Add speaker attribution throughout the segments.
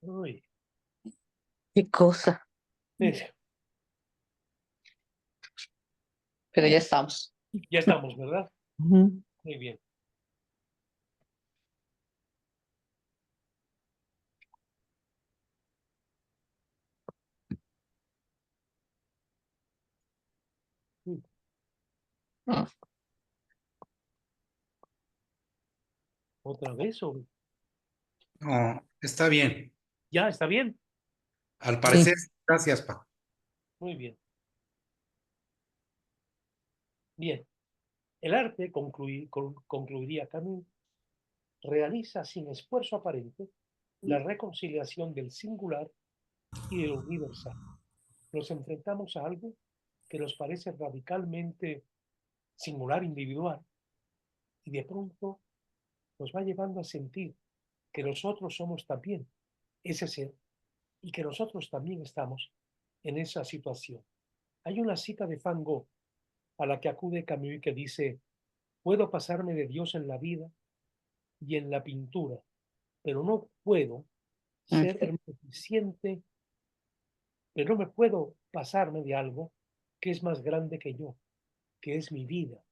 Speaker 1: Uy,
Speaker 2: Qué cosa.
Speaker 1: es-
Speaker 2: Pero ya estamos.
Speaker 1: ya estamos, ¿verdad?
Speaker 2: Ujú.
Speaker 1: Muy bien. Uy,
Speaker 2: Ah,
Speaker 1: ¿otra vez?
Speaker 3: No, está bien.
Speaker 1: Ya, está bien.
Speaker 3: Al
Speaker 2: sí.
Speaker 3: parecer, gracias, Paco.
Speaker 1: Muy bien. Bien. El arte, concluiría Camus, realiza sin esfuerzo aparente la reconciliación del singular y del universal. Nos enfrentamos a algo que nos parece radicalmente singular, individual, y de pronto nos va llevando a sentir que nosotros somos también ese ser y que nosotros también estamos en esa situación. Hay una cita de Van Gogh a la que acude Camus que dice, puedo pasarme de Dios en la vida y en la pintura, pero no puedo ser
Speaker 2: Ujú.
Speaker 1: suficiente, pero no me puedo pasarme de algo que es más grande que yo, que es mi vida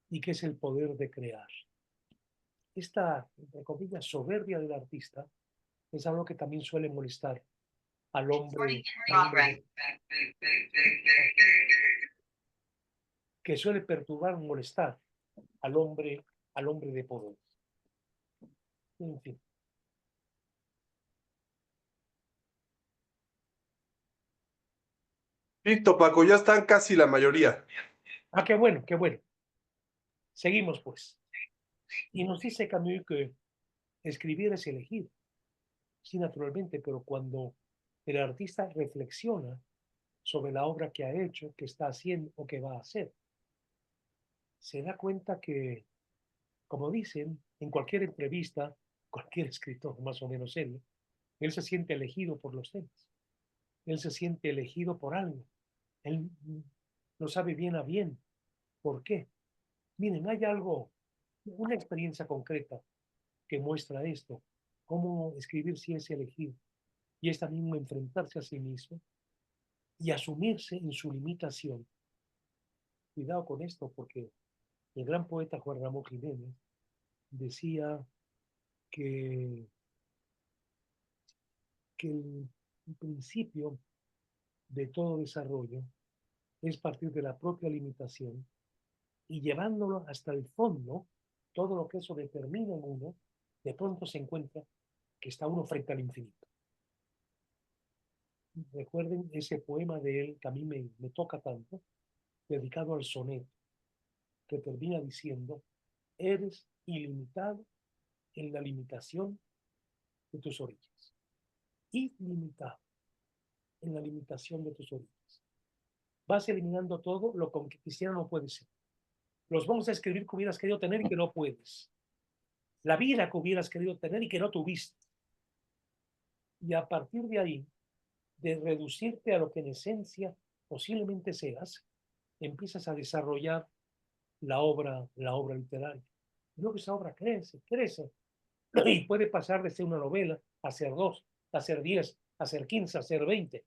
Speaker 1: y que es el poder de crear. Esta, entre comillas, soberbia del artista es algo que también suele molestar al hombre que suele perturbar, molestar al hombre de poder. En fin.
Speaker 4: Listo, Paco, ya están casi la mayoría.
Speaker 1: Ah, qué bueno, qué bueno. Seguimos pues. Y nos dice Camus que escribir es elegir. Sí, naturalmente, pero cuando el artista reflexiona sobre la obra que ha hecho, que está haciendo o que va a hacer, se da cuenta que, como dicen en cualquier entrevista, cualquier escritor más o menos serio, él se siente elegido por los temas, él se siente elegido por algo, él no sabe bien a bien por qué. Miren, hay algo, una experiencia concreta que muestra esto, cómo escribir si es elegido, y es también enfrentarse a sí mismo y asumirse en su limitación. Cuidado con esto, porque el gran poeta Juan Ramón Jiménez decía que, que el principio de todo desarrollo es partir de la propia limitación y llevándolo hasta el fondo, todo lo que eso determina en uno, de pronto se encuentra que está uno frente al infinito. Recuerden ese poema de él que a mí me toca tanto, dedicado al soneto, que termina diciendo, eres ilimitado en la limitación de tus orillas. Ilimitado en la limitación de tus orillas. Vas eliminando todo lo que quisiera no puede ser. Los vamos a escribir que hubieras querido tener y que no puedes. La vida que hubieras querido tener y que no tuviste. Y a partir de ahí, de reducirte a lo que en esencia posiblemente seas, empiezas a desarrollar la obra literaria. Y luego esa obra crece, crece, y puede pasar de ser una novela a ser dos, a ser 10, a ser 15, a ser 20.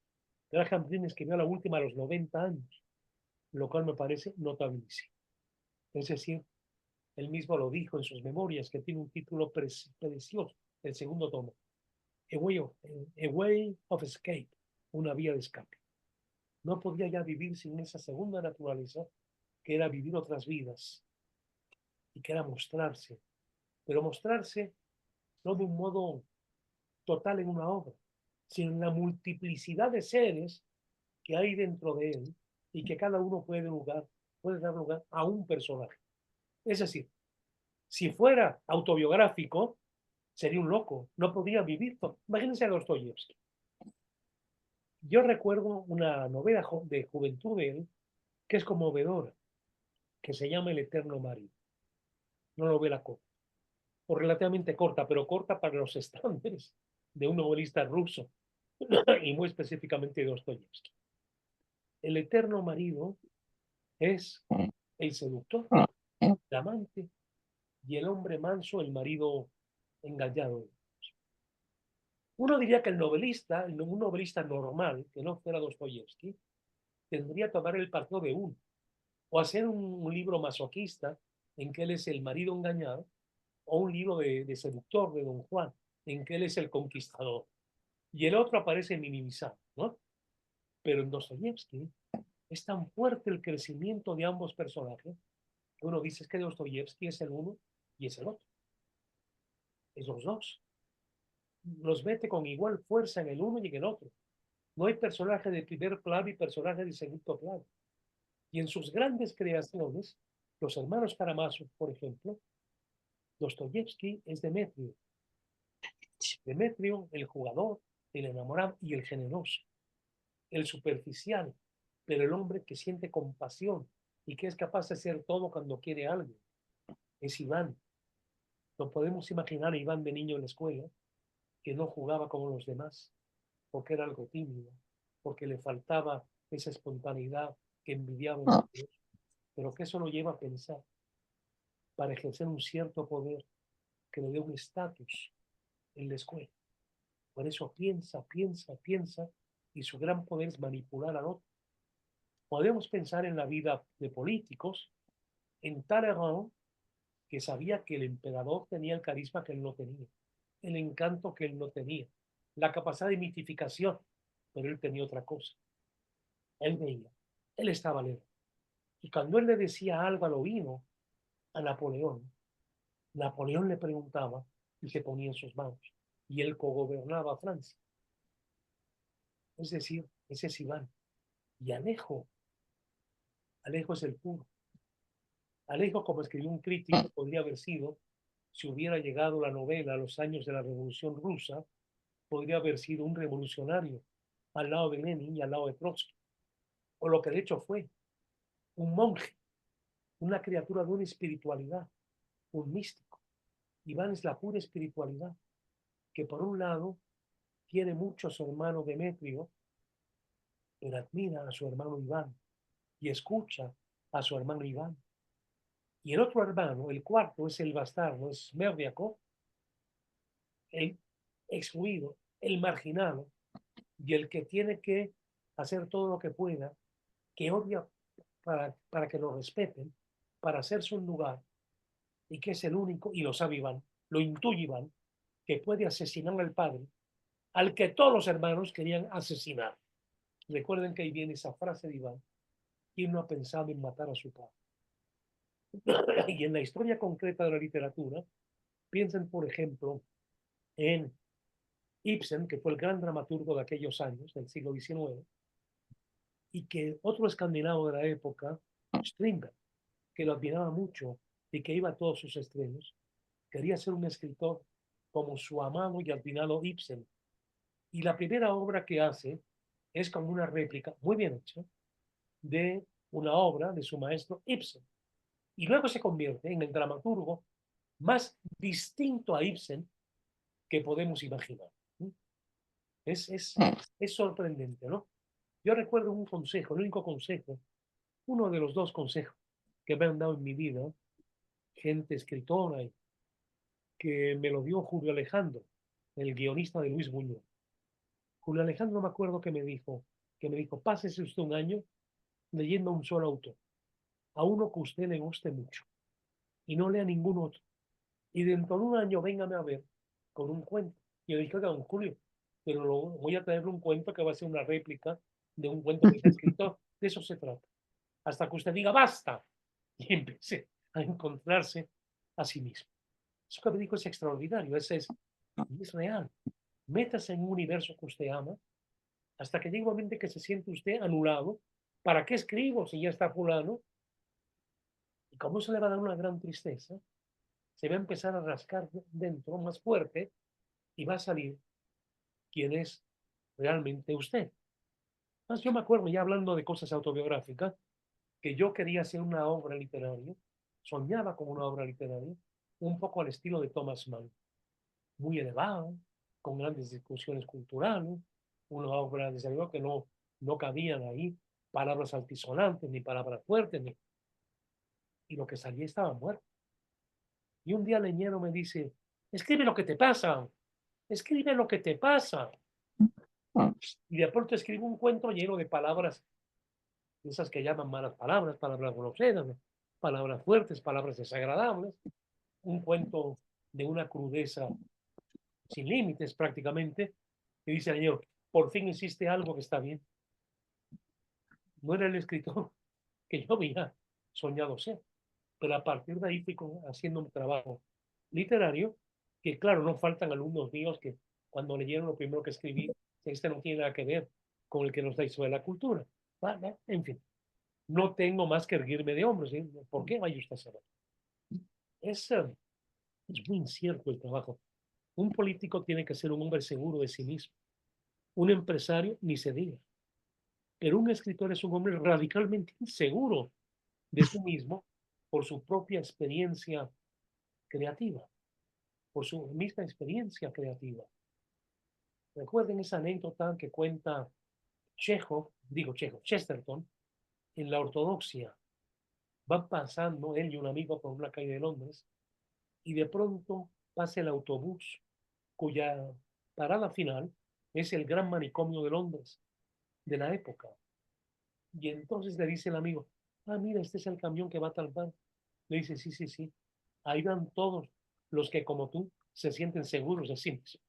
Speaker 1: Graham Greene escribió la última a los 90 años, lo cual me parece notabilísimo. Es decir, él mismo lo dijo en sus memorias, que tiene un título precioso, el segundo tomo, a way of Escape, una vía de escape. No podía ya vivir sin esa segunda naturaleza, que era vivir otras vidas y que era mostrarse, pero mostrarse no de un modo total en una obra, sino en la multiplicidad de seres que hay dentro de él y que cada uno puede dar lugar a un personaje. Es decir, si fuera autobiográfico, sería un loco, no podría vivir todo. Imagínense a Dostoyevsky. Yo recuerdo una novela de juventud de él que es conmovedora, que se llama El Eterno Marido. Una novela corta, o relativamente corta, pero corta para los estándares de un novelista ruso, y muy específicamente de Dostoyevsky. El Eterno Marido es el seductor, el amante, y el hombre manso, el marido engañado. Uno diría que un novelista normal, que no fuera Dostoyevsky, tendría que tomar el partido de uno, o hacer un libro masoquista en que él es el marido engañado, o un libro de seductor de Don Juan, en que él es el conquistador. Y el otro aparece minimizado, ¿no? Pero en Dostoyevsky es tan fuerte el crecimiento de ambos personajes que uno dice que Dostoyevsky es el uno y es el otro. Es los dos. Los mete con igual fuerza en el uno y en el otro. No hay personaje de primer plano y personaje de segundo plano. Y en sus grandes creaciones, los hermanos Karamazov, por ejemplo, Dostoyevsky es Demetrio. Demetrio, el jugador, el enamorado y el generoso, el superficial, pero el hombre que siente compasión y que es capaz de hacer todo cuando quiere algo. Es Iván. No podemos imaginar a Iván de niño en la escuela, que no jugaba como los demás, porque era algo tímido, porque le faltaba esa espontaneidad que envidiaban
Speaker 2: Ah,
Speaker 1: otros, pero que eso lo lleva a pensar para ejercer un cierto poder que le dé un estatus en la escuela. Por eso piensa, piensa, piensa, y su gran poder es manipular al otro. Podemos pensar en la vida de políticos, en Talleyrand, que sabía que el emperador tenía el carisma que él no tenía, el encanto que él no tenía, la capacidad de mitificación, pero él tenía otra cosa. Él veía, él estaba lejos. Y cuando él le decía algo al oído a Napoleón, Napoleón le preguntaba y se ponía en sus manos. Y él cogobernaba Francia. Es decir, ese es Iván. Y Alejo, Alejo es el puro. Alejo, como escribió un crítico, podría haber sido, si hubiera llegado la novela a los años de la Revolución Rusa, podría haber sido un revolucionario al lado de Lenin y al lado de Trotsky. O lo que de hecho fue, un monje, una criatura de una espiritualidad, un místico. Iván es la pura espiritualidad, que por un lado quiere mucho a su hermano Demetrio, pero admira a su hermano Iván y escucha a su hermano Iván. Y el otro hermano, el cuarto, es el bastardo, es Merdiakov, el excluido, el marginado, y el que tiene que hacer todo lo que pueda, que odia para que lo respeten, para hacerse un lugar, y que es el único, y lo sabe Iván, lo intuye Iván, que puede asesinar al padre, al que todos los hermanos querían asesinar. Recuerden que ahí viene esa frase de Iván, ¿quién no ha pensado en matar a su padre? Y en la historia concreta de la literatura, piensen, por ejemplo, en Ibsen, que fue el gran dramaturgo de aquellos años, del siglo XIX, y que otro escandinavo de la época, Strindberg, que lo admiraba mucho y que iba a todos sus estrenos, quería ser un escritor como su amado y admirado Ibsen. Y la primera obra que hace es como una réplica muy bien hecha de una obra de su maestro Ibsen. Y luego se convierte en el dramaturgo más distinto a Ibsen que podemos imaginar. Es, es, es sorprendente, ¿no? Yo recuerdo un consejo, el único consejo, uno de los dos consejos que me han dado en mi vida, gente escritora, que me lo dio Julio Alejandro, el guionista de Luis Buñuel. Julio Alejandro me acuerdo que me dijo, pásese usted un año leyendo a un solo autor, a uno que a usted le guste mucho, y no lea ningún otro. Y dentro de un año véngame a ver con un cuento. Y yo dije, oiga, don Julio, pero voy a traer un cuento que va a ser una réplica de un cuento que está escrito. De eso se trata. Hasta que usted diga, basta. Y empecé a encontrarse a sí mismo. Eso que me dijo es extraordinario, es real. Métase en un universo que usted ama hasta que llegue un momento que se siente usted anulado. ¿Para qué escribo si ya está fulano? Y como eso le va a dar una gran tristeza, se va a empezar a rascar dentro más fuerte y va a salir quién es realmente usted. Más yo me acuerdo, ya hablando de cosas autobiográficas, que yo quería hacer una obra literaria, soñaba con una obra literaria, un poco al estilo de Thomas Mann, muy elevado, con grandes discusiones culturales, una obra, desde luego, que no cabían ahí palabras altisonantes, ni palabras fuertes, y lo que salía estaba muerto. Y un día Leñero me dice, escribe lo que te pasa. escribe lo que te pasa.
Speaker 2: mm,
Speaker 1: Y de pronto escribe un cuento lleno de palabras, esas que llaman malas palabras, palabras groseras, ¿no? Palabras fuertes, palabras desagradables. Un cuento de una crudeza sin límites prácticamente. Y dice el señor, por fin existe algo que está bien. No era el escritor que yo había soñado ser. Pero a partir de ahí fui haciendo un trabajo literario, que claro, no faltan alumnos míos que cuando leyeron lo primero que escribí, este no tiene nada que ver con el que nos da historia de la cultura. Vale, en fin, no tengo más que erguirme de hombros. ¿Sí? ¿Por qué vaya usted a saber? Es muy incierto el trabajo. Un político tiene que ser un hombre seguro de sí mismo. Un empresario, ni se diga. Pero un escritor es un hombre radicalmente inseguro de sí mismo por su propia experiencia creativa, por su misma experiencia creativa. Recuerden esa anécdota que cuenta Chesterton, en la ortodoxia. Van pasando él y un amigo por una calle de Londres y de pronto pasa el autobús cuya parada final es el gran manicomio de Londres de la época. Y entonces le dice el amigo, mira, este es el camión que va a tal bar. Le dice, sí, sí, sí. Ahí van todos los que como tú se sienten seguros de sí mismos.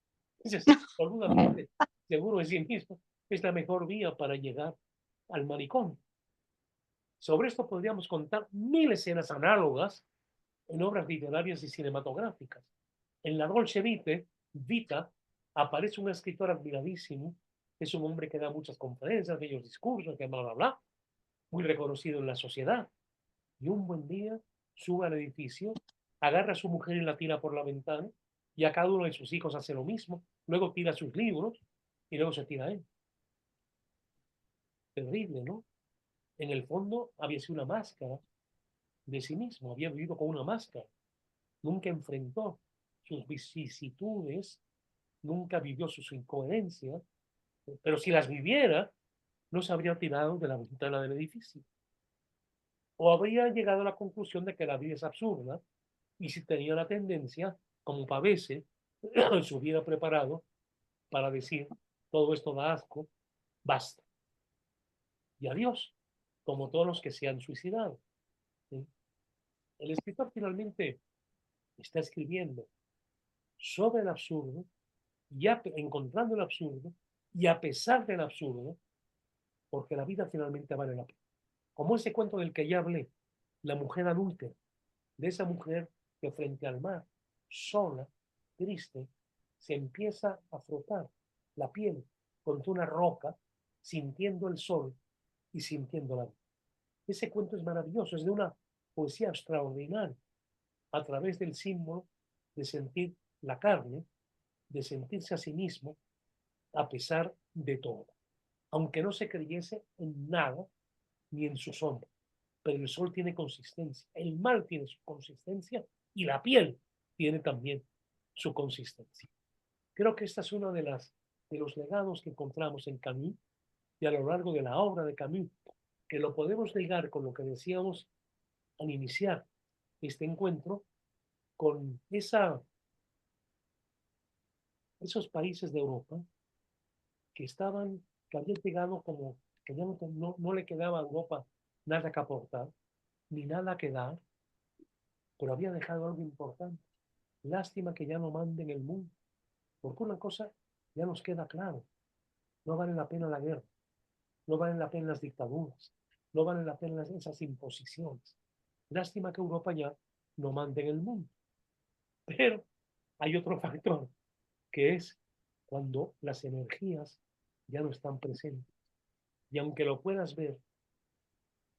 Speaker 1: Dices, cuando uno
Speaker 2: mm,
Speaker 1: siente seguro de sí mismo, es la mejor vía para llegar al manicomio. Sobre esto podríamos contar mil escenas análogas en obras literarias y cinematográficas. En la Dolce Vita aparece un escritor admiradísimo, es un hombre que da muchas conferencias, bellos discursos, que bla, bla, bla, muy reconocido en la sociedad. Y un buen día sube al edificio, agarra a su mujer y la tira por la ventana, y a cada uno de sus hijos hace lo mismo, luego tira sus libros y luego se tira a él. Terrible, ¿no? En el fondo había sido una máscara de sí mismo, había vivido con una máscara, nunca enfrentó sus vicisitudes, nunca vivió sus incoherencias, pero si las viviera, no se habría tirado de la ventana del edificio. O habría llegado a la conclusión de que la vida es absurda y si tenía la tendencia, como Pavese, se hubiera preparado para decir, todo esto da asco, basta. Y adiós, como todos los que se han suicidado. ¿Sí? El escritor finalmente está escribiendo sobre el absurdo, ya encontrando el absurdo, y a pesar del absurdo, porque la vida finalmente vale la pena. Como ese cuento del que ya hablé, la mujer adúltera, de esa mujer que frente al mar, sola, triste, se empieza a frotar la piel contra una roca, sintiendo el sol y sintiendo la vida. Ese cuento es maravilloso, es de una poesía extraordinaria, a través del símbolo de sentir la carne, de sentirse a sí mismo, a pesar de todo, aunque no se creyese en nada ni en su sombra. Pero el sol tiene consistencia, el mar tiene su consistencia y la piel tiene también su consistencia. Creo que esta es una de los legados que encontramos en Camus y a lo largo de la obra de Camus, que lo podemos ligar con lo que decíamos al iniciar este encuentro, con esos países de Europa que habían llegado como que ya no le quedaba a Europa nada que aportar, ni nada que dar, pero había dejado algo importante. Lástima que ya no manden el mundo, porque una cosa ya nos queda claro, no vale la pena la guerra, no valen la pena las dictaduras, no valen la pena esas imposiciones. Lástima que Europa ya no mande en el mundo. Pero hay otro factor, que es cuando las energías ya no están presentes. Y aunque lo puedas ver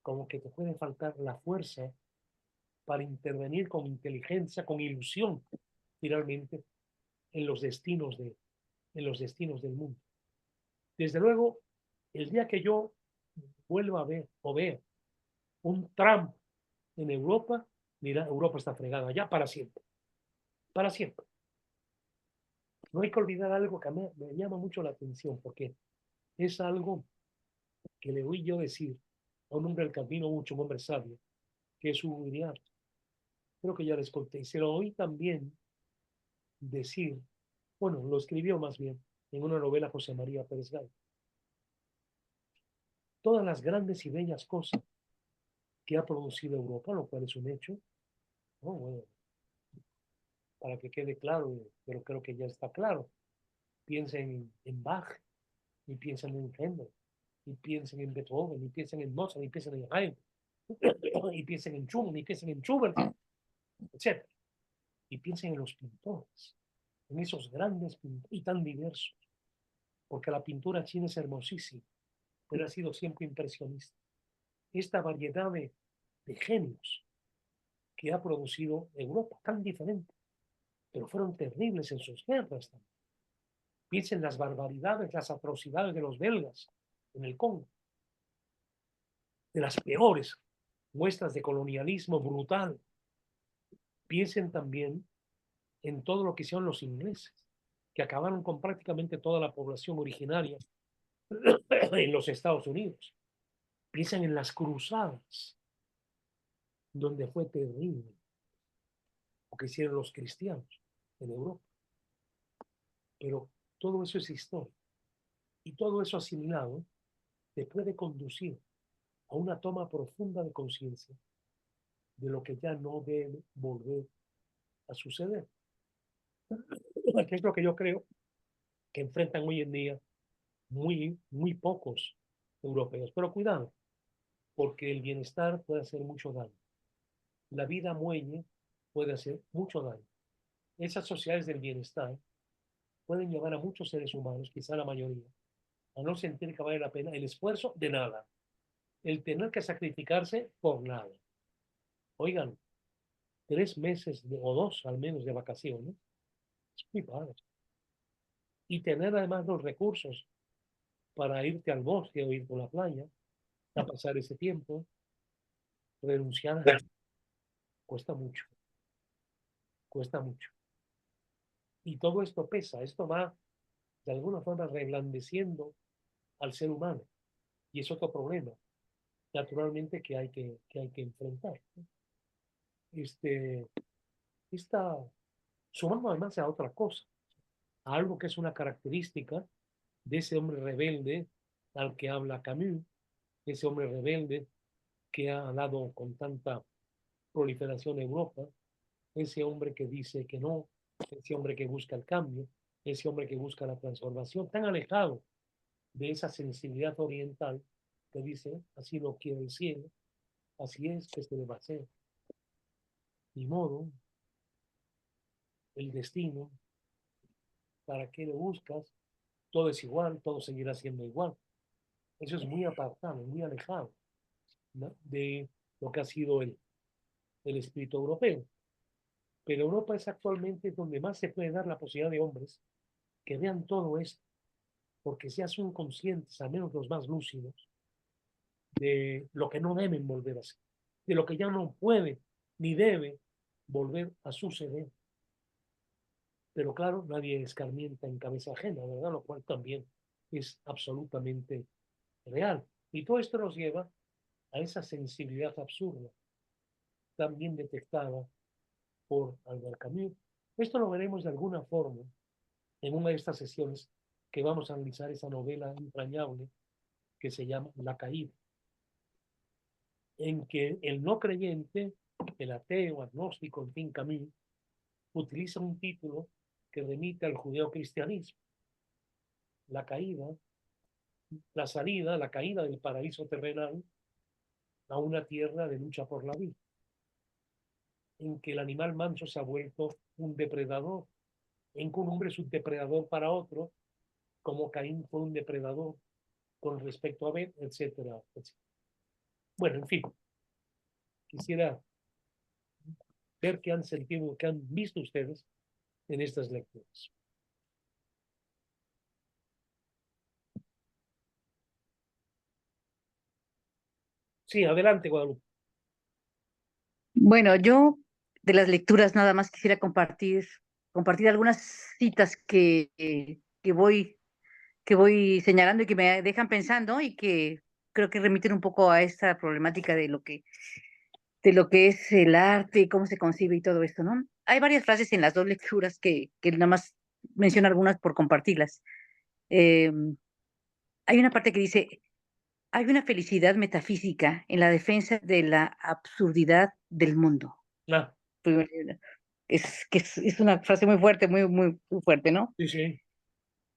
Speaker 1: como que te puede faltar la fuerza para intervenir con inteligencia, con ilusión, finalmente, en los destinos, en los destinos del mundo. Desde luego, el día que yo vuelva a ver o vea un Trump en Europa, mira, Europa está fregada ya para siempre, para siempre. No hay que olvidar algo que a mí me llama mucho la atención, porque es algo que le oí yo decir a un hombre del camino, mucho, un hombre sabio, que es Hugo Creo que ya les conté, y se lo oí también decir Bueno, lo escribió más bien en una novela José María Pérez Gay. Todas las grandes y bellas cosas que ha producido Europa, lo cual es un hecho, ¿no? Bueno, para que quede claro, pero creo que ya está claro. Piensen en Bach, y piensen en Händel, y piensen en Beethoven, y piensen en Mozart, y piensen en Haydn, y piensen en Schumann, y piensen en Schubert, etc. Y piensen en los pintores, en esos grandes pintores y tan diversos, porque la pintura china es hermosísima, pero ha sido siempre impresionista. Esta variedad de genios que ha producido Europa, tan diferente, pero fueron terribles en sus guerras también. Piensen las barbaridades, las atrocidades de los belgas en el Congo, de las peores muestras de colonialismo brutal. Piensen también en todo lo que hicieron los ingleses, que acabaron con prácticamente toda la población originaria en los Estados Unidos. Piensen en las cruzadas, donde fue terrible lo que hicieron los cristianos en Europa. Pero todo eso es historia. Y todo eso asimilado te puede conducir a una toma profunda de conciencia de lo que ya no debe volver a suceder. Que es lo que yo creo que enfrentan hoy en día muy pocos europeos. Pero cuidado, porque el bienestar puede hacer mucho daño. La vida muelle puede hacer mucho daño. Esas sociedades del bienestar pueden llevar a muchos seres humanos, quizá la mayoría, a no sentir que vale la pena el esfuerzo de nada, el tener que sacrificarse por nada. Oigan, 3 meses o 2 al menos de vacaciones, es muy padre. Y tener además los recursos para irte al bosque o ir por la playa, a pasar ese tiempo, renunciar a eso, cuesta mucho, cuesta mucho. Y todo esto pesa, esto va de alguna forma reblandeciendo al ser humano. Y es otro problema, naturalmente, que hay que enfrentar. Este, esta, sumando además a otra cosa, a algo que es una característica de ese hombre rebelde al que habla Camus, ese hombre rebelde que ha dado con tanta proliferación en Europa, ese hombre que dice que no, ese hombre que busca el cambio, ese hombre que busca la transformación, tan alejado de esa sensibilidad oriental que dice, así lo quiere el cielo, así es que se debe hacer. Ni modo, el destino, ¿para qué lo buscas? Todo es igual, todo seguirá siendo igual. Eso es muy apartado, muy alejado, ¿no?, de lo que ha sido el espíritu europeo. Pero Europa es actualmente donde más se puede dar la posibilidad de hombres que vean todo esto, porque ya son conscientes, al menos los más lúcidos, de lo que no deben volver a hacer, de lo que ya no puede ni debe volver a suceder. Pero claro, nadie escarmienta en cabeza ajena, ¿verdad? Lo cual también es absolutamente real. Y todo esto nos lleva a esa sensibilidad absurda, también detectada por Albert Camus. Esto lo veremos de alguna forma en una de estas sesiones que vamos a analizar esa novela entrañable que se llama La Caída, en que el no creyente, el ateo, agnóstico, en fin, Camus, utiliza un título que remite al judeocristianismo. La caída, la salida, la caída del paraíso terrenal a una tierra de lucha por la vida, en que el animal manso se ha vuelto un depredador, en que un hombre es un depredador para otro, como Caín fue un depredador con respecto a Abel, etcétera, etcétera. Bueno, en fin, quisiera ver qué han sentido, qué han visto ustedes en estas lecturas. Sí, adelante, Guadalupe.
Speaker 2: Bueno, yo de las lecturas nada más quisiera compartir algunas citas que voy señalando y que me dejan pensando y que creo que remiten un poco a esta problemática de lo que es el arte y cómo se concibe y todo esto, ¿no? Hay varias frases en las dos lecturas que nada más menciono algunas por compartirlas. Eh, Hay una parte que dice, hay una felicidad metafísica en la defensa de la absurdidad del mundo.
Speaker 1: Ah,
Speaker 2: Es una frase muy fuerte, muy fuerte, ¿no?
Speaker 1: sí, sí.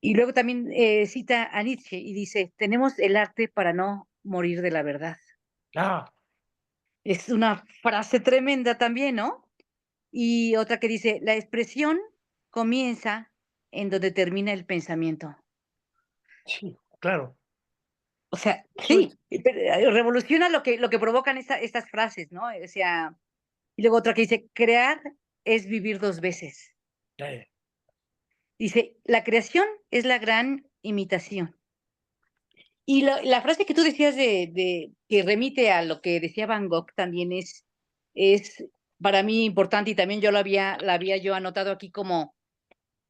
Speaker 2: Y luego también cita a Nietzsche y dice, tenemos el arte para no morir de la verdad.
Speaker 1: Ah,
Speaker 2: Es una frase tremenda también, ¿no? Y otra que dice, la expresión comienza en donde termina el pensamiento.
Speaker 1: sí, claro.
Speaker 2: O sea,
Speaker 1: Eso es,
Speaker 2: sí, revoluciona lo que provocan estas frases, ¿no? O sea, y luego otra que dice, crear es vivir dos veces.
Speaker 1: eh,
Speaker 2: Dice, la creación es la gran imitación. Y la frase que tú decías que remite a lo que decía Van Gogh también es para mí importante y también yo la había yo anotado aquí como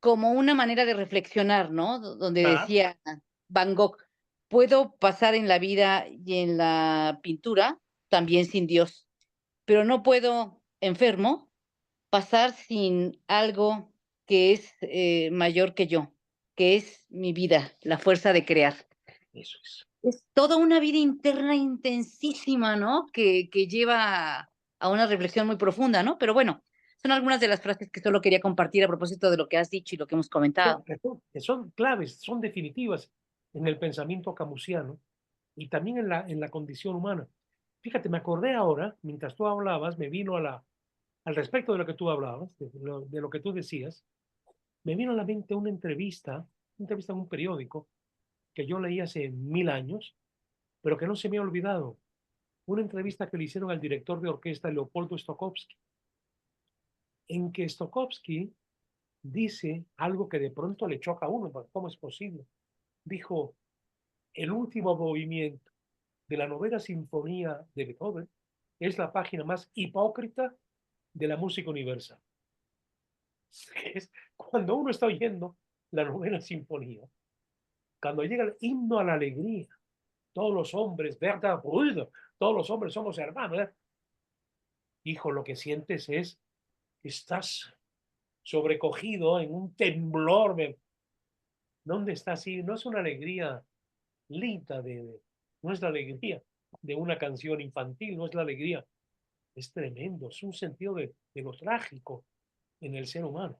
Speaker 2: una manera de reflexionar, ¿no? Donde
Speaker 1: ah,
Speaker 2: decía Van Gogh, puedo pasar en la vida y en la pintura también sin Dios, pero no puedo, enfermo, pasar sin algo que es mayor que yo, que es mi vida, la fuerza de crear.
Speaker 1: eso es.
Speaker 2: Es toda una vida interna intensísima, ¿no? Que lleva a una reflexión muy profunda, ¿no? Pero bueno, son algunas de las frases que solo quería compartir a propósito de lo que has dicho y lo que hemos comentado.
Speaker 1: Que son claves, son definitivas en el pensamiento camusiano y también en la condición humana. Fíjate, me acordé ahora, mientras tú hablabas, me vino al respecto de lo que tú hablabas, de lo que tú decías, me vino a la mente una entrevista en un periódico que yo leí hace 1000 años, pero que no se me ha olvidado. Una entrevista que le hicieron al director de orquesta Leopoldo Stokowski, en que Stokowski dice algo que de pronto le choca a uno, ¿cómo es posible? Dijo, el último movimiento de la novena sinfonía de Beethoven es la página más hipócrita de la música universal. Es cuando uno está oyendo la novena sinfonía, cuando llega el himno a la alegría, todos los hombres, verdad, todos los hombres somos hermanos. Hijo, lo que sientes es que estás sobrecogido en un temblor. ¿Dónde está así? No es una alegría linda, no es la alegría de una canción infantil, no es la alegría. Es tremendo, es un sentido de lo trágico en el ser humano.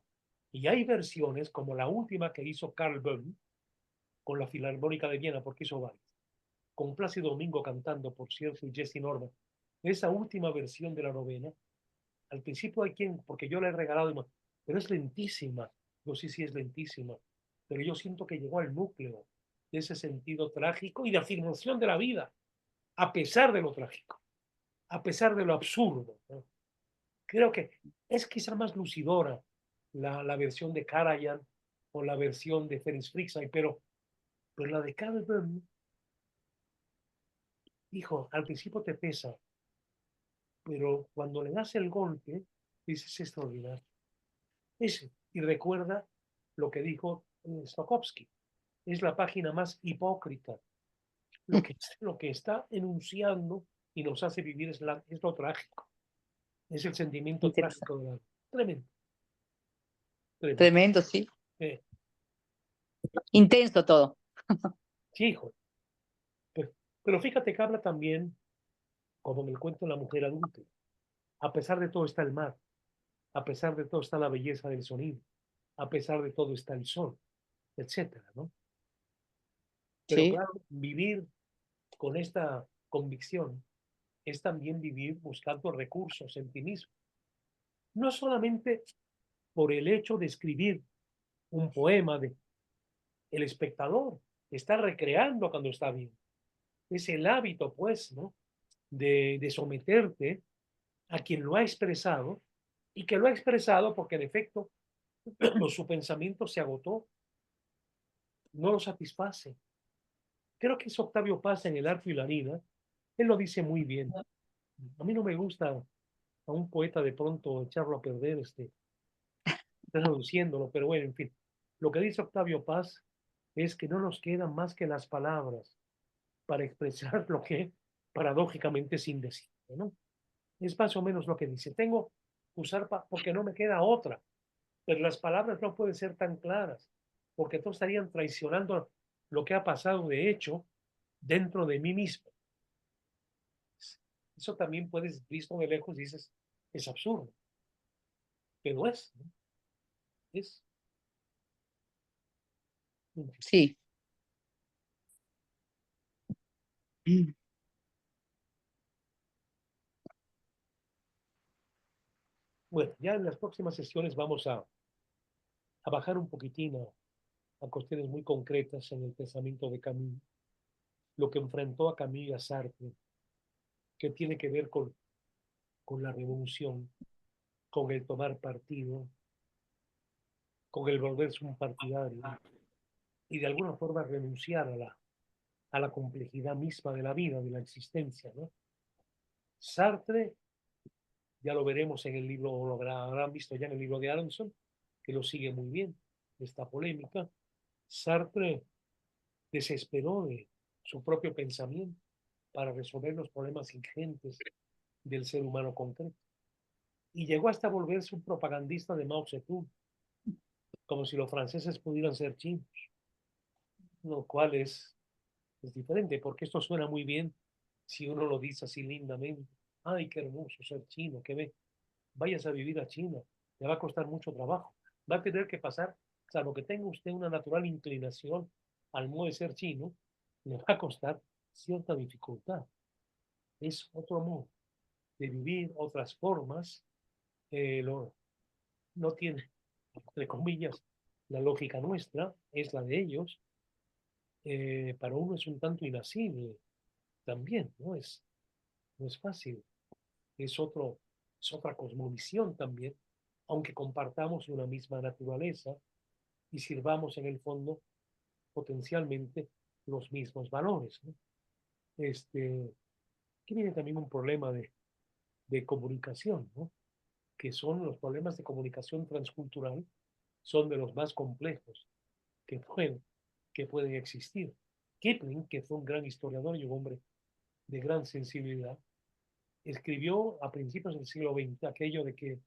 Speaker 1: Y hay versiones, como la última que hizo Carl Böhm con la Filarmónica de Viena, porque hizo varias, con Plácido Domingo cantando, por cierto, y Jesse Norman. Esa última versión de la novena, al principio hay quien, porque yo la he regalado, pero es lentísima. No sé si es lentísima, pero yo siento que llegó al núcleo de ese sentido trágico y de afirmación de la vida, a pesar de lo trágico, a pesar de lo absurdo, ¿no? Creo que es quizá más lucidora la versión de Karajan o la versión de Ferenc Fritzsche, pero la de Karl Böhm, hijo, al principio te pesa, pero cuando le das el golpe, dices extraordinario. Ese, y recuerda lo que dijo Stokowski, es la página más hipócrita. Lo que está enunciando y nos hace vivir es lo trágico, es el sentimiento
Speaker 2: Interesante.
Speaker 1: trágico de la vida. Tremendo, tremendo.
Speaker 2: Tremendo, sí.
Speaker 1: Eh,
Speaker 2: Intenso todo.
Speaker 1: sí, hijo. Pero fíjate que habla también, como en el cuento de la mujer adulta, a pesar de todo está el mar, a pesar de todo está la belleza del sonido, a pesar de todo está el sol, etcétera, ¿no? Pero
Speaker 2: Sí.
Speaker 1: claro, vivir con esta convicción es también vivir buscando recursos en ti mismo. No solamente por el hecho de escribir un poema de el espectador, está recreando cuando está bien. Es el hábito, pues, ¿no? De someterte a quien lo ha expresado y que lo ha expresado porque en efecto su pensamiento se agotó, no lo satisface. Creo que es Octavio Paz en El Arco y la Vida, él lo dice muy bien. A mí no me gusta a un poeta de pronto echarlo a perder, traduciéndolo, pero bueno, en fin. Lo que dice Octavio Paz es que no nos quedan más que las palabras para expresar lo que paradójicamente es indecible, ¿no? Es más o menos lo que dice. Tengo que usar porque no me queda otra. Pero las palabras no pueden ser tan claras, porque entonces estarían traicionando lo que ha pasado de hecho dentro de mí mismo. Eso también puedes, visto de lejos, dices, es absurdo, pero es, ¿no? Es.
Speaker 2: Sí. Mm.
Speaker 1: Bueno, ya en las próximas sesiones vamos a bajar un poquitín a cuestiones muy concretas en el pensamiento de Camus, lo que enfrentó a Camus y a Sartre, que tiene que ver con la revolución, con el tomar partido, con el volverse un partidario y de alguna forma renunciar a la complejidad misma de la vida, de la existencia, ¿no? Sartre, ya lo veremos en el libro, o lo habrán visto ya en el libro de Aronson, que lo sigue muy bien, esta polémica. Sartre desesperó de su propio pensamiento para resolver los problemas ingentes del ser humano concreto. Y llegó hasta volverse un propagandista de Mao Zedong, como si los franceses pudieran ser chinos, lo cual es diferente, porque esto suena muy bien si uno lo dice así lindamente. Ay, qué hermoso ser chino, que ve, vayas a vivir a China, le va a costar mucho trabajo, va a tener que pasar, salvo que tenga usted una natural inclinación al modo de ser chino, le va a costar cierta dificultad. Es otro modo de vivir, otras formas, no tiene, entre comillas, la lógica nuestra, es la de ellos, para uno es un tanto inasible también, no es fácil, es otra cosmovisión también, aunque compartamos una misma naturaleza y sirvamos en el fondo potencialmente los mismos valores, ¿no? Aquí viene también un problema de comunicación, ¿no? Que son los problemas de comunicación transcultural, son de los más complejos que que pueden existir. Kipling, que fue un gran historiador y un hombre de gran sensibilidad, escribió a principios del siglo XX aquello de que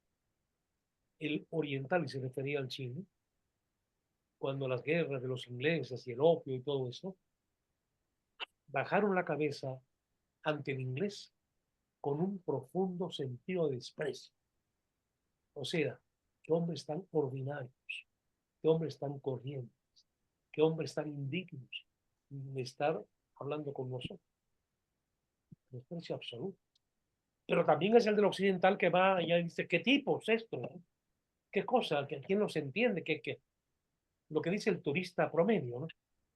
Speaker 1: el oriental, y se refería al chino, cuando las guerras de los ingleses y el opio y todo eso, bajaron la cabeza ante el inglés con un profundo sentido de desprecio. O sea, qué hombres tan ordinarios, qué hombres tan corrientes, qué hombres tan indignos de estar hablando con nosotros. Desprecio absoluto. Pero también es el del occidental que va allá y dice, ¿qué tipo es esto? ¿Qué cosa? ¿Quién los entiende? Lo que dice el turista promedio, ¿no?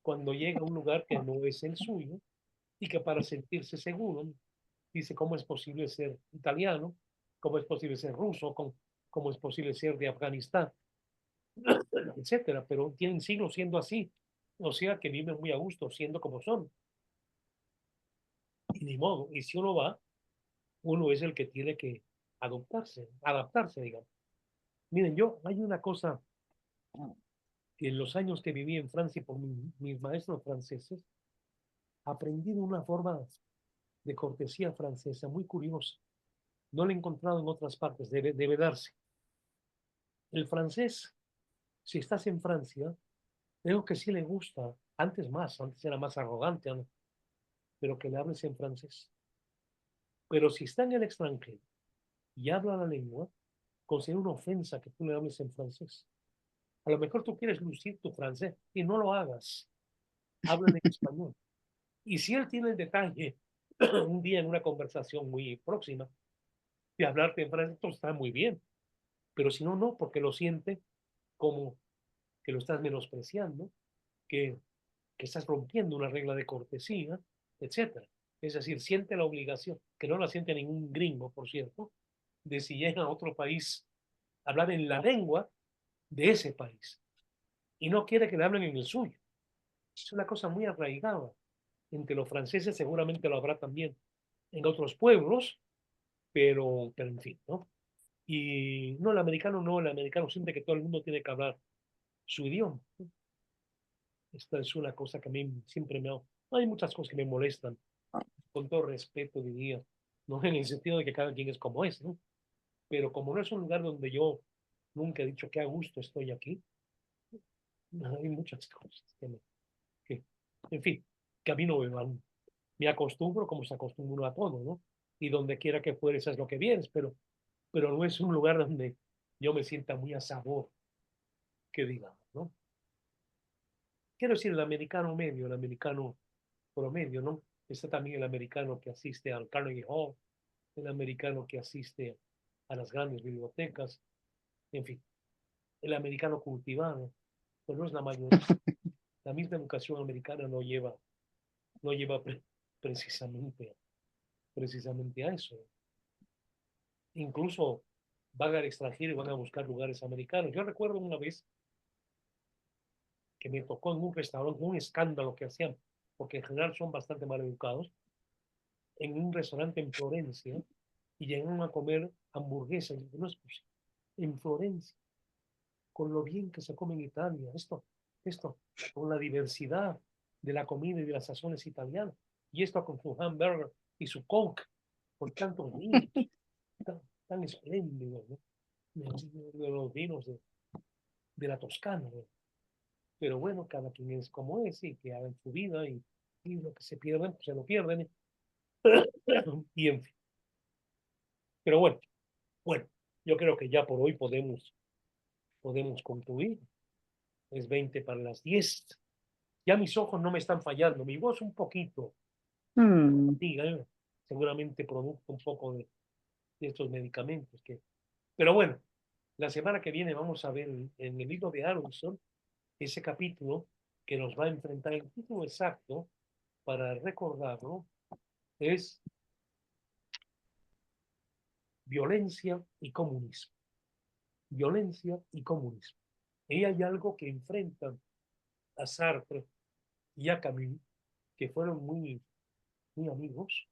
Speaker 1: Cuando llega a un lugar que no es el suyo y que para sentirse seguro, dice, ¿cómo es posible ser italiano? ¿Cómo es posible ser ruso? ¿Cómo es posible ser de Afganistán? Etcétera. Pero tienen siglos siendo así. O sea, que viven muy a gusto siendo como son. Y ni modo. Y si uno va, uno es el que tiene que adaptarse, digamos. Miren, hay una cosa que en los años que viví en Francia por mis maestros franceses, aprendí de una forma de cortesía francesa muy curiosa. No la he encontrado en otras partes, debe darse. El francés, si estás en Francia, creo que sí le gusta, antes era más arrogante, ¿no? Pero que le hables en francés. Pero si está en el extranjero y habla la lengua, considera una ofensa que tú le hables en francés. A lo mejor tú quieres lucir tu francés y no lo hagas. Habla en español. Y si él tiene el detalle, un día en una conversación muy próxima, de hablarte en francés, esto está muy bien. Pero si no, no, porque lo siente como que lo estás menospreciando, que, que estás rompiendo una regla de cortesía, etcétera. Es decir, siente la obligación, que no la siente ningún gringo, por cierto, de si llega a otro país, hablar en la lengua de ese país. Y no quiere que le hablen en el suyo. Es una cosa muy arraigada. Entre los franceses seguramente lo habrá también en otros pueblos, pero en fin, ¿no? Y no, el americano siente que todo el mundo tiene que hablar su idioma, ¿no? Esta es una cosa que a mí siempre me... Hay muchas cosas que me molestan, con todo respeto diría, no en el sentido de que cada quien es como es, ¿no? Pero como no es un lugar donde yo nunca he dicho que a gusto estoy aquí. Hay muchas cosas que, en fin, que a mí no me van. Me acostumbro como se acostumbra uno a todo, ¿no? Y donde quiera que fueres es lo que vienes, pero no es un lugar donde yo me sienta muy a sabor, que digamos, ¿no? Quiero decir, el americano medio, el americano promedio, ¿no? Está también el americano que asiste al Carnegie Hall, el americano que asiste a las grandes bibliotecas, en fin, el americano cultivado, pero no es la mayoría. La misma educación americana no lleva precisamente a eso. Incluso van al extranjero y van a buscar lugares americanos. Yo recuerdo una vez que me tocó en un restaurante, un escándalo que hacían, porque en general son bastante mal educados, en un restaurante en Florencia y llegaron a comer hamburguesas. Y no es posible. En Florencia, con lo bien que se come en Italia, esto, con la diversidad de la comida y de las sazones italianas, y esto con su hamburger y su coke, con tantos vinos, tan espléndidos, ¿no? De los vinos de la Toscana, ¿no? Pero bueno, cada quien es como es y que hagan su vida y lo que se pierden, pues se lo pierden. Y en fin. Pero bueno, yo creo que ya por hoy podemos concluir. Es 20 para las 10. Ya mis ojos no me están fallando, mi voz un poquito,
Speaker 2: Mm,
Speaker 1: diga, seguramente producto un poco de estos medicamentos pero bueno, la semana que viene vamos a ver en el libro de Aronson ese capítulo que nos va a enfrentar el título exacto para recordarlo es violencia y comunismo. Violencia y comunismo. Y hay algo que enfrentan a Sartre y a Camus, que fueron muy amigos.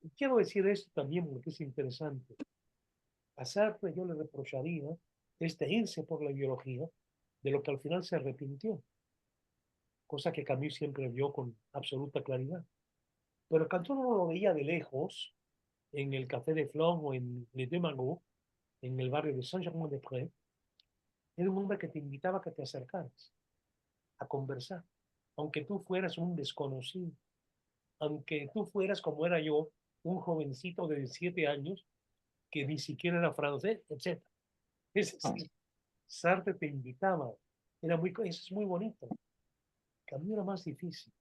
Speaker 1: Y quiero decir esto también porque es interesante. A Sartre yo le reprocharía irse por la ideología de lo que al final se arrepintió, cosa que Camus siempre vio con absoluta claridad. Pero cuando uno lo veía de lejos, en el Café de Flore o en Les Deux Magots, en el barrio de Saint-Germain-des-Prés, era un hombre que te invitaba a que te acercaras, a conversar, aunque tú fueras un desconocido, aunque tú fueras como era yo, un jovencito de 17 años que ni siquiera era francés, etc. Es decir, Sartre te invitaba, eso es muy bonito. Camino era más difícil.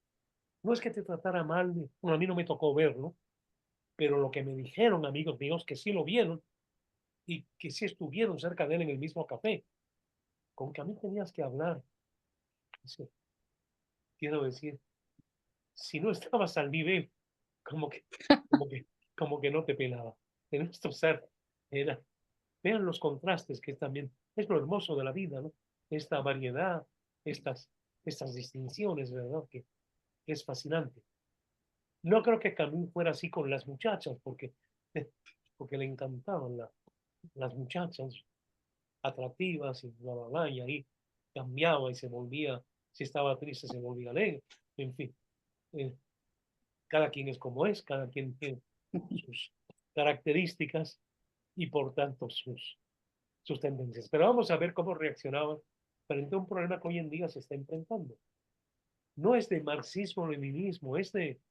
Speaker 1: No es que te tratara mal, bueno, a mí no me tocó verlo, pero lo que me dijeron amigos míos que sí lo vieron y que sí estuvieron cerca de él en el mismo café, con que a mí tenías que hablar. Dice, quiero decir, si no estabas al nivel, como que, como que, como que no te pelaba. En nuestro ser era, vean los contrastes que es también, es lo hermoso de la vida, ¿no? Esta variedad, estas distinciones, ¿verdad? Que es fascinante. No creo que Camus fuera así con las muchachas, porque le encantaban las muchachas atractivas y bla, bla, bla, y ahí cambiaba y se volvía, si estaba triste, se volvía alegre. En fin, eh, cada quien es como es, cada quien tiene sus características y por tanto sus tendencias. Pero vamos a ver cómo reaccionaban frente a un problema que hoy en día se está enfrentando. No es de marxismo-leninismo, es de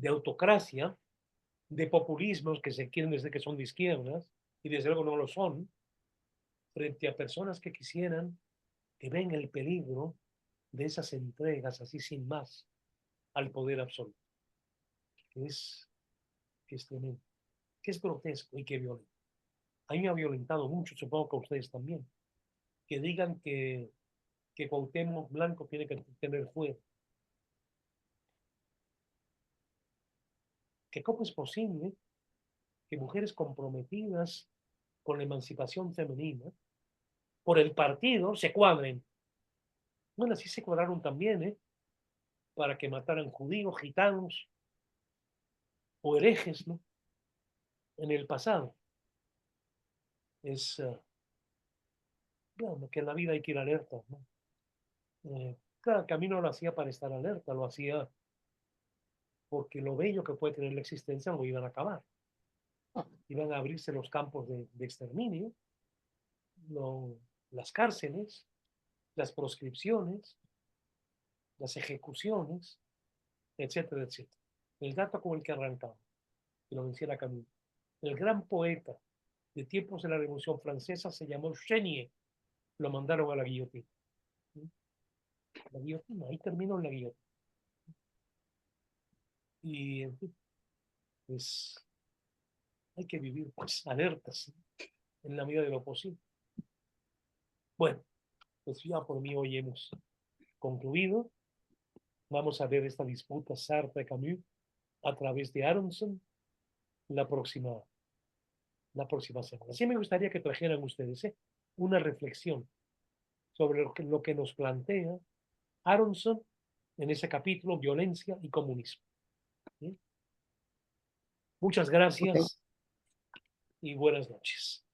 Speaker 1: autocracia, de populismos que se quieren desde que son de izquierdas y desde luego no lo son, frente a personas que quisieran, que ven el peligro de esas entregas así sin más al poder absoluto, que es tremendo, que es grotesco y que violento. A mí me ha violentado mucho, supongo que a ustedes también, que digan que Cuauhtémoc Blanco tiene que tener fuego. Que cómo es posible que mujeres comprometidas con la emancipación femenina por el partido se cuadren. Bueno, así se cuadraron también, para que mataran judíos, gitanos o herejes, ¿no? En el pasado. Es, bueno, que en la vida hay que ir alerta, ¿no? Claro, que a mí no lo hacía para estar alerta, lo hacía porque lo bello que puede tener la existencia lo iban a acabar. iban a abrirse los campos de exterminio, las cárceles, las proscripciones, las ejecuciones, etcétera, etcétera. El dato con el que arrancamos, que lo menciona Camus. El gran poeta de tiempos de la Revolución Francesa se llamó Chenier. Lo mandaron a la guillotina. La guillotina, ahí terminó la guillotina. Y en fin, pues hay que vivir pues alertas, ¿sí? En la medida de lo posible. Bueno, pues ya por mí hoy hemos concluido. Vamos a ver esta disputa Sartre-Camus a través de Aronson la próxima semana. Sí me gustaría que trajeran ustedes una reflexión sobre lo que nos plantea Aronson en ese capítulo, violencia y comunismo. ¿Sí? Muchas gracias y buenas noches.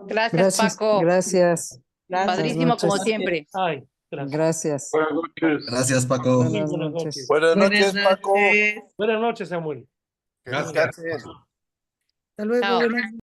Speaker 2: Gracias, Paco.
Speaker 5: Gracias.
Speaker 2: Padrísimo como
Speaker 5: noches.
Speaker 2: siempre.
Speaker 1: Ay, gracias.
Speaker 5: Gracias.
Speaker 4: Buenas noches.
Speaker 3: Gracias, Paco.
Speaker 1: Muy
Speaker 5: Buenas
Speaker 1: buenas
Speaker 5: noches.
Speaker 1: noches.
Speaker 4: Buenas noches, Paco.
Speaker 1: Buenas noches, Samuel.
Speaker 4: Que
Speaker 3: Gracias.
Speaker 4: descansen.
Speaker 5: Hasta luego.
Speaker 2: Chao.
Speaker 5: Buenas